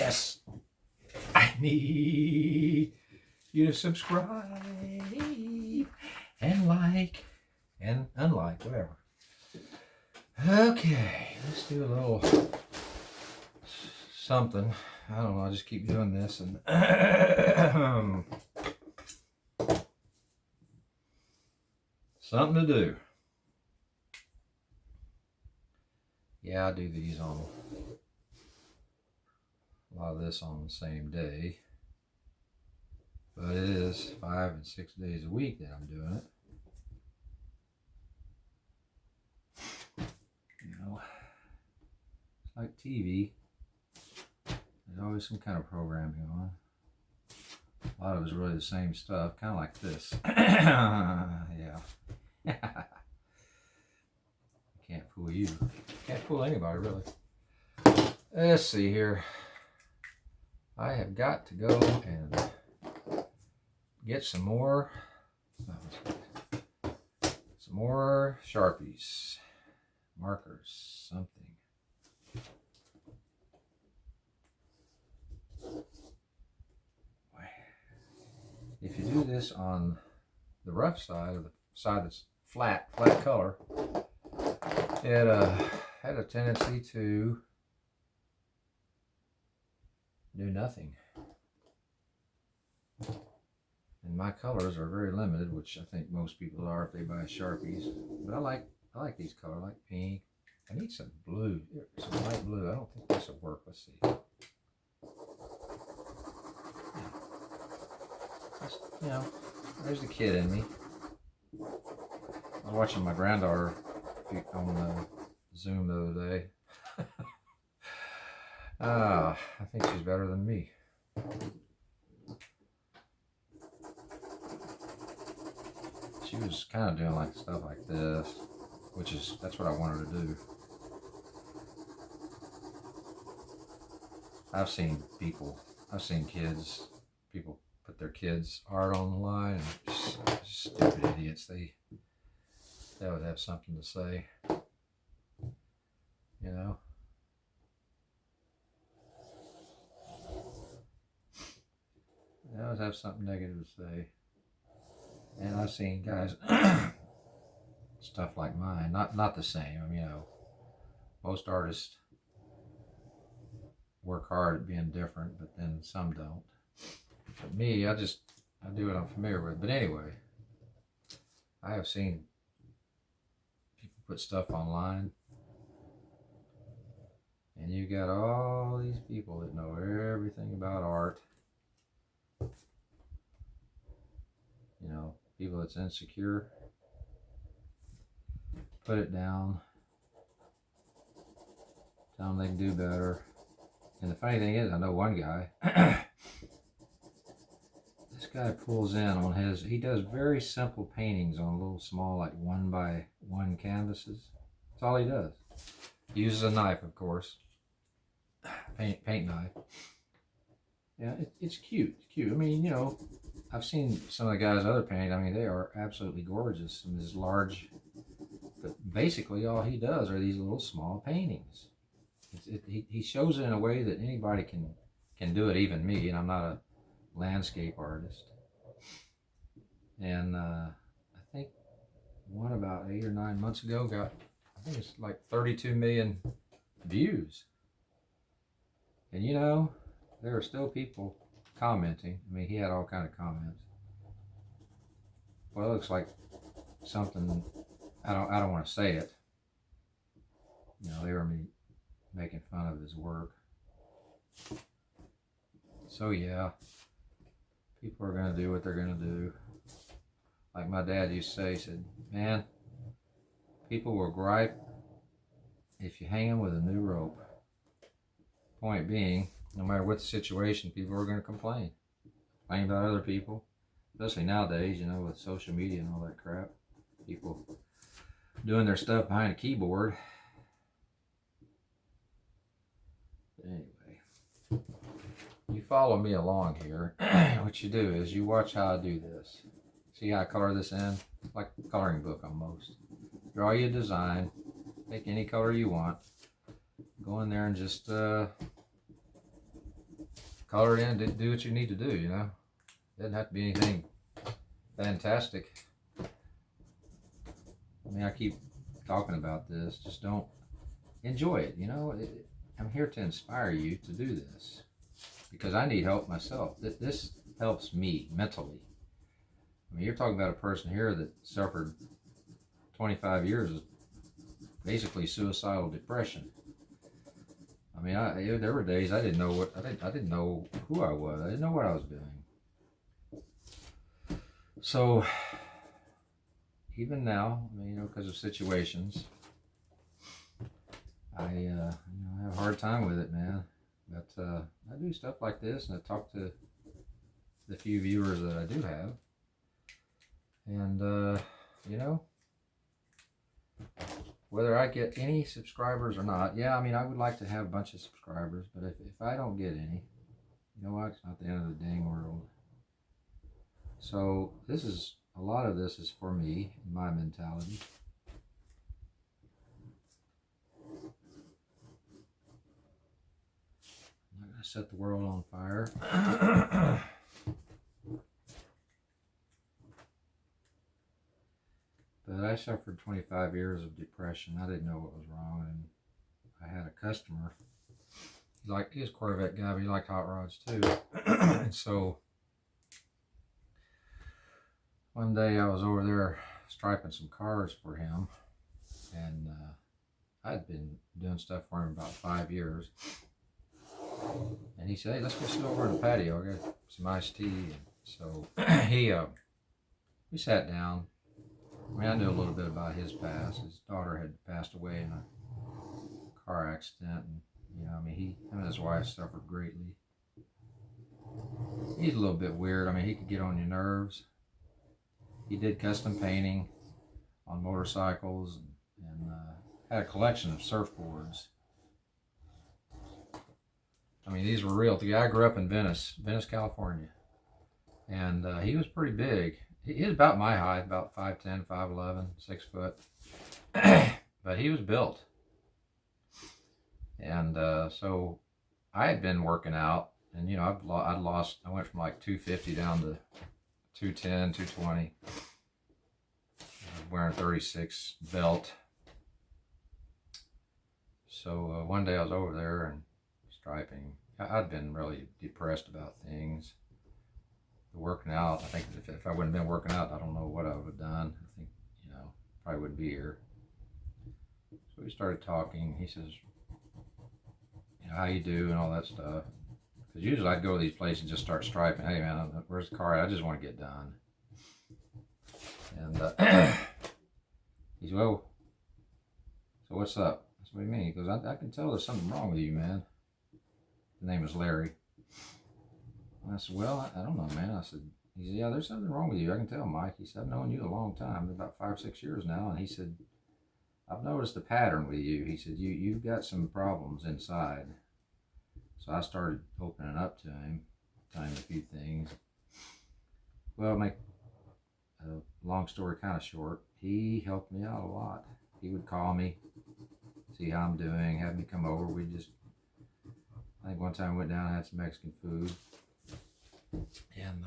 Yes, I need you to subscribe and like and unlike, whatever. Okay, let's do a little something. I don't know, I just keep doing this and something to do. Yeah, I do these on a lot of this on the same day, but it is 5 and 6 days a week that I'm doing it. You know, it's like TV. There's always some kind of programming on. A lot of it is really the same stuff, kind of like this. Yeah. Can't fool you. Can't fool anybody, really. Let's see here. I have got to go and get some more Sharpies, markers, something. If you do this on the rough side, or the side that's flat color, it had a tendency to do nothing. And my colors are very limited, which I think most people are if they buy Sharpies. But I like these colors. I like pink. I need some blue, some light blue. I don't think this will work. Let's see. Just, you know, there's the kid in me. I was watching my granddaughter on Zoom the other day. I think she's better than me. She was kind of doing like stuff like this, that's what I want her to do. I've seen people put their kids' art online, and just stupid idiots. They would have something to say, you know. They always have something negative to say. And I've seen guys stuff like mine, not the same. I mean, you know, most artists work hard at being different, but then some don't. But me, I do what I'm familiar with. But anyway, I have seen people put stuff online, and you got all these people that know everything about art. You know, people that's insecure, put it down, tell them they can do better. And the funny thing is, I know one guy, this guy pulls in on he does very simple paintings on little small, like 1x1 canvases. That's all he does. He uses a knife, of course, paint knife. Yeah, it's cute. It's cute. I mean, you know, I've seen some of the guys' other paintings. I mean, they are absolutely gorgeous. And this large, but basically all he does are these little small paintings. He shows it in a way that anybody can do it, even me, and I'm not a landscape artist. And I think one about 8 or 9 months ago got, I think it's like 32 million views. And you know, there are still people commenting. I mean, he had all kind of comments. Well, it looks like something, I don't want to say it. You know, they were making fun of his work. So yeah, people are going to do what they're going to do. Like my dad used to say, he said, man, people will gripe if you hang them with a new rope. Point being, no matter what the situation, people are going to complain. Complain about other people. Especially nowadays, you know, with social media and all that crap. People doing their stuff behind a keyboard. Anyway, you follow me along here. What you do is you watch how I do this. See how I color this in? Like a coloring book almost. Draw you a design. Pick any color you want. Go in there and just color it in, do what you need to do, you know. Doesn't have to be anything fantastic. I mean, I keep talking about this. Just don't enjoy it, you know. I'm here to inspire you to do this because I need help myself. This helps me mentally. I mean, you're talking about a person here that suffered 25 years of basically suicidal depression. I mean, there were days I didn't know I didn't know who I was. I didn't know what I was doing. So even now, I mean, you know, because of situations, I you know, I have a hard time with it, man. But I do stuff like this, and I talk to the few viewers that I do have, and you know, whether I get any subscribers or not, yeah, I mean, I would like to have a bunch of subscribers, but if I don't get any, you know what? It's not the end of the dang world. So a lot of this is for me and my mentality. I'm not going to set the world on fire. But I suffered 25 years of depression. I didn't know what was wrong, and I had a customer. He was a Corvette guy, but he liked hot rods too. And so one day I was over there striping some cars for him, and I'd been doing stuff for him about 5 years. And he said, "Hey, let's go sit over in the patio. I got some iced tea." And so we sat down. I mean, I knew a little bit about his past. His daughter had passed away in a car accident, and you know, I mean, him and his wife suffered greatly. He's a little bit weird. I mean, he could get on your nerves. He did custom painting on motorcycles, and had a collection of surfboards. I mean, these were real. The guy grew up in Venice, California, and he was pretty big. He was about my height, about 5'10", 5'11", 6 foot. But he was built. And so I had been working out, and you know, I went from like 250 down to 210, 220. Wearing 36 belt. So one day I was over there and striping. I'd been really depressed about things. The working out, I think if I wouldn't have been working out, I don't know what I would have done. I think, you know, probably wouldn't be here. So we started talking. He says, you know, how you do and all that stuff. Because usually I'd go to these places and just start striping. Hey man, where's the car at? I just want to get done. And he said, well, so what's up? I said, what do you mean? He goes, I can tell there's something wrong with you, man. His name was Larry. And I said, well, I don't know, man. I said, he said, yeah, there's something wrong with you. I can tell, Mike. He said, I've known you a long time, about 5-6 years now. And he said, I've noticed a pattern with you. He said, you've got some problems inside. So I started opening up to him, telling him a few things. Well, make a long story kind of short, he helped me out a lot. He would call me, see how I'm doing, have me come over. I think one time we went down and had some Mexican food. And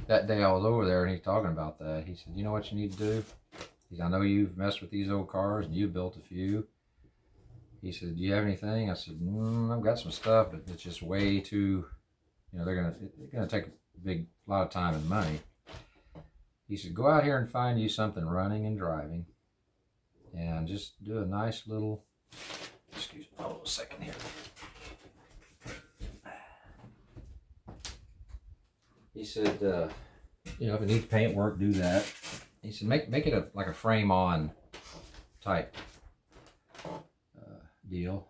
that day I was over there and he's talking about that. He said, you know what you need to do? He said, I know you've messed with these old cars and you built a few. He said, do you have anything? I said, I've got some stuff, but it's just way too, you know, they're gonna take a lot of time and money. He said, go out here and find you something running and driving and just do a nice little, excuse me, hold on a second here. He said, you know, if it needs paint work, do that. He said, make it like a frame-on type deal.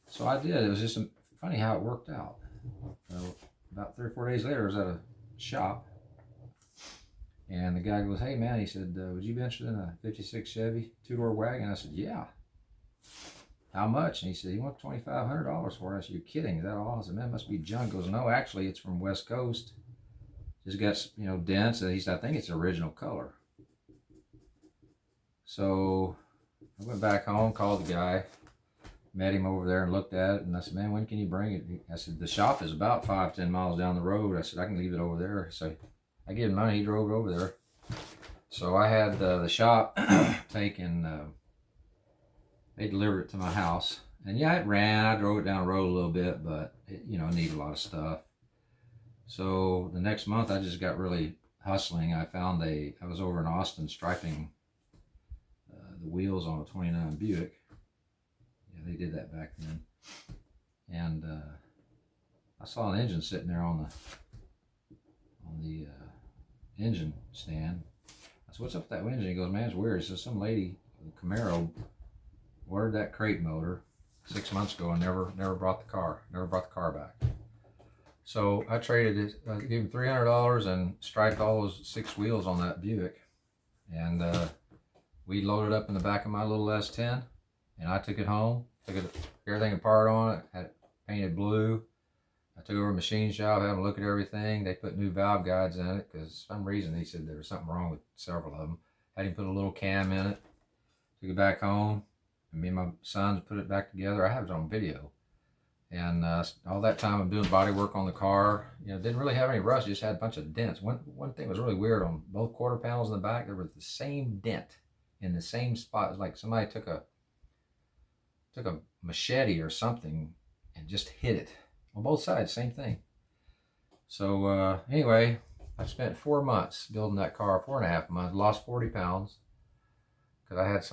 So I did. It was just funny how it worked out. About 3 or 4 days later, I was at a shop, and the guy goes, hey man, he said, would you be interested in a 56 Chevy 2-door wagon? I said, yeah. How much? And he said, he wants $2,500 for it. I said, you're kidding, is that all? I said, man, it must be junk. He goes, no, actually it's from West Coast. Just got, you know, dents, and he said, I think it's original color. So I went back home, called the guy, met him over there and looked at it, and I said, man, when can you bring it? I said, the shop is about 5-10 miles down the road. I said, I can leave it over there. So I gave him money, he drove it over there. So I had the shop taken, they delivered it to my house. And yeah, it ran, I drove it down the road a little bit, but it, you know, needed a lot of stuff. So the next month I just got really hustling. I was over in Austin striping the wheels on a 29 Buick. Yeah, they did that back then. And I saw an engine sitting there on the engine stand. I said, what's up with that engine? He goes, man, it's weird. He says, some lady, Camaro, ordered that crate motor 6 months ago and never brought the car back. So I traded it, gave him $300 and striped all those 6 wheels on that Buick. And we loaded up in the back of my little S10, and I took it home, took everything apart on it, had it painted blue. I took it over to a machine shop, had them look at everything. They put new valve guides in it because for some reason he said there was something wrong with several of them. Had him put a little cam in it, took it back home, and me and my sons put it back together. I have it on video. And all that time I'm doing body work on the car. You know, didn't really have any rust, just had a bunch of dents. One thing was really weird, on both quarter panels in the back, there was the same dent in the same spot. It was like somebody took a machete or something and just hit it. On both sides, same thing. So anyway, I spent 4 months building that car, 4.5 months, lost 40 pounds. Because I had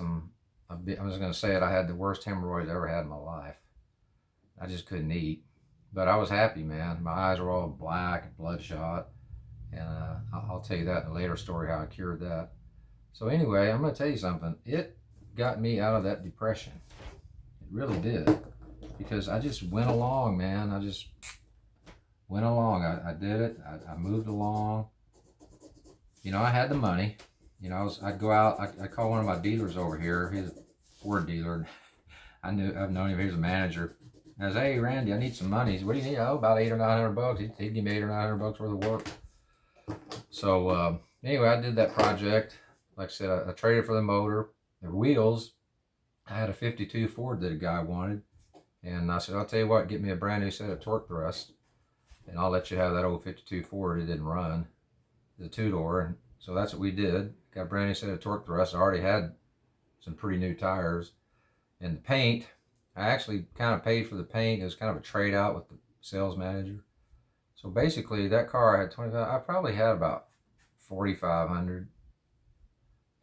I was going to say it, I had the worst hemorrhoids I ever had in my life. I just couldn't eat. But I was happy, man. My eyes were all black and bloodshot. And I'll tell you that in a later story, how I cured that. So anyway, I'm going to tell you something. It got me out of that depression. It really did. Because I just went along, man. I just went along. I did it. I moved along. You know, I had the money. You know, I'd go out. I called one of my dealers over here. He's a Ford dealer. I've known him. He was a manager. I said, hey, Randy, I need some money. He said, what do you need? Oh, about $800 or $900. He'd give me $800 or $900 worth of work. So anyway, I did that project. Like I said, I traded for the motor, the wheels. I had a 52 Ford that a guy wanted. And I said, I'll tell you what, get me a brand new set of torque thrust, and I'll let you have that old 52 Ford. It didn't run. It's a 2-door. And so that's what we did. Got a brand new set of torque thrust. I already had some pretty new tires. And the paint, I actually kind of paid for the paint. It was kind of a trade out with the sales manager. So basically that car I had 25, I probably had about 4,500.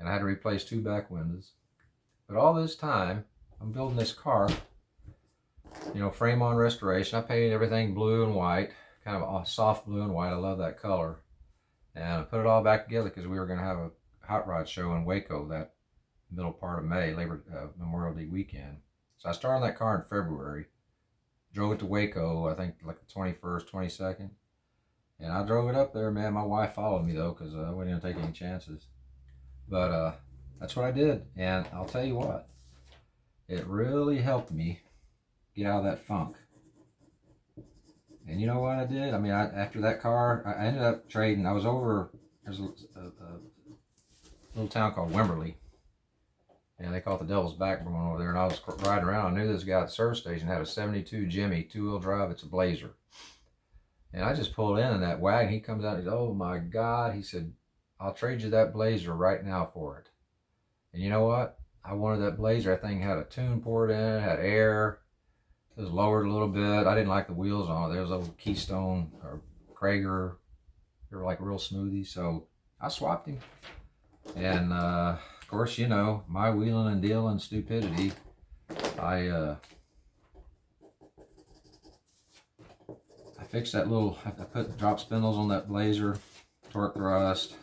And I had to replace 2 back windows. But all this time, I'm building this car, you know, frame on restoration. I painted everything blue and white, kind of a soft blue and white. I love that color. And I put it all back together because we were going to have a hot rod show in Waco that middle part of May, Memorial Day weekend. So I started on that car in February, drove it to Waco, I think like the 21st, 22nd. And I drove it up there, man. My wife followed me though, because I wasn't going to take any chances. But that's what I did. And I'll tell you what, it really helped me get out of that funk. And you know what I did? I mean, after that car, I ended up trading. I was over, there's a little town called Wimberley. And they call it the Devil's Backbone over there. And I was riding around. I knew this guy at the service station had a 72 Jimmy, 2-wheel drive. It's a Blazer. And I just pulled in that wagon. He comes out and he said, oh my God. He said, I'll trade you that Blazer right now for it. And you know what? I wanted that Blazer. That thing had a tune port in it, had air. It was lowered a little bit. I didn't like the wheels on it. There was a little Keystone or Krager. They were like real smoothies. So I swapped him. And of course, you know, my wheeling and dealing stupidity, I fixed that little, I put drop spindles on that Blazer, torque thrust,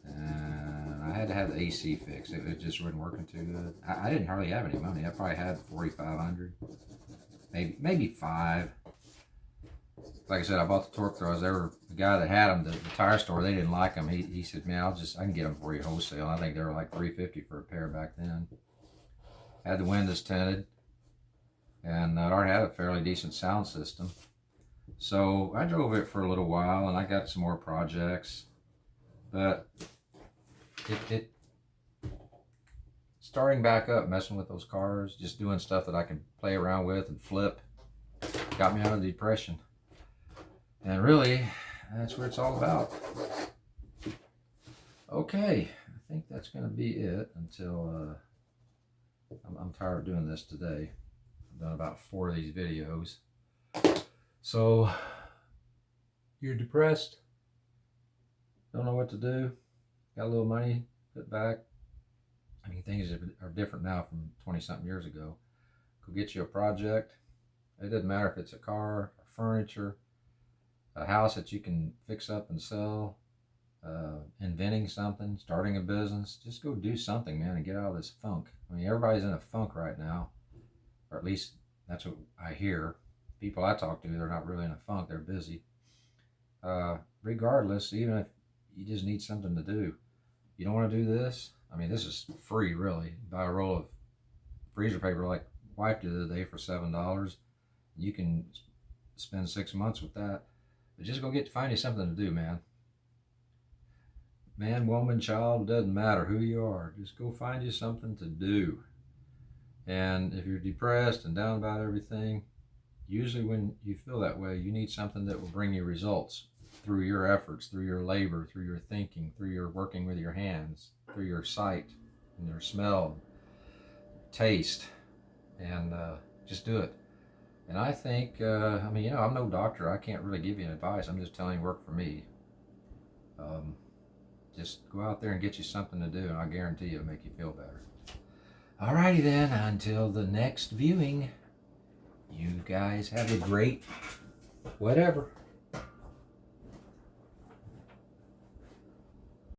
and I had to have the AC fixed. It just wasn't working too good. I didn't hardly have any money. I probably had 4,500, maybe 5. Like I said, I bought the torque thrust. The guy that had them, the tire store, they didn't like them. He said, man, I can get them for you wholesale. I think they were like $350 for a pair back then. Had the windows tinted, and I'd already had a fairly decent sound system. So I drove it for a little while, and I got some more projects. But it's starting back up, messing with those cars, just doing stuff that I can play around with and flip. Got me out of the depression. And really, that's what it's all about. Okay, I think that's going to be it until I'm tired of doing this today. I've done about 4 of these videos. So, you're depressed, don't know what to do, got a little money put back. I mean, things are different now from 20-something years ago. Go get you a project. It doesn't matter if it's a car, or furniture, a house that you can fix up and sell, inventing something, starting a business. Just go do something, man, and get out of this funk. I mean, everybody's in a funk right now, or at least that's what I hear. People I talk to, they're not really in a funk, they're busy. Regardless, even if you just need something to do, you don't want to do this. I mean, this is free, really. Buy a roll of freezer paper like wife did the other day for $7. You can spend 6 months with that. But just go find you something to do, man. Man, woman, child, doesn't matter who you are. Just go find you something to do. And if you're depressed and down about everything, usually when you feel that way, you need something that will bring you results through your efforts, through your labor, through your thinking, through your working with your hands, through your sight and your smell, taste, and just do it. And I think, I mean, you know, I'm no doctor. I can't really give you advice. I'm just telling you work for me. Just go out there and get you something to do, and I guarantee it'll make you feel better. Alrighty then, until the next viewing, you guys have a great whatever.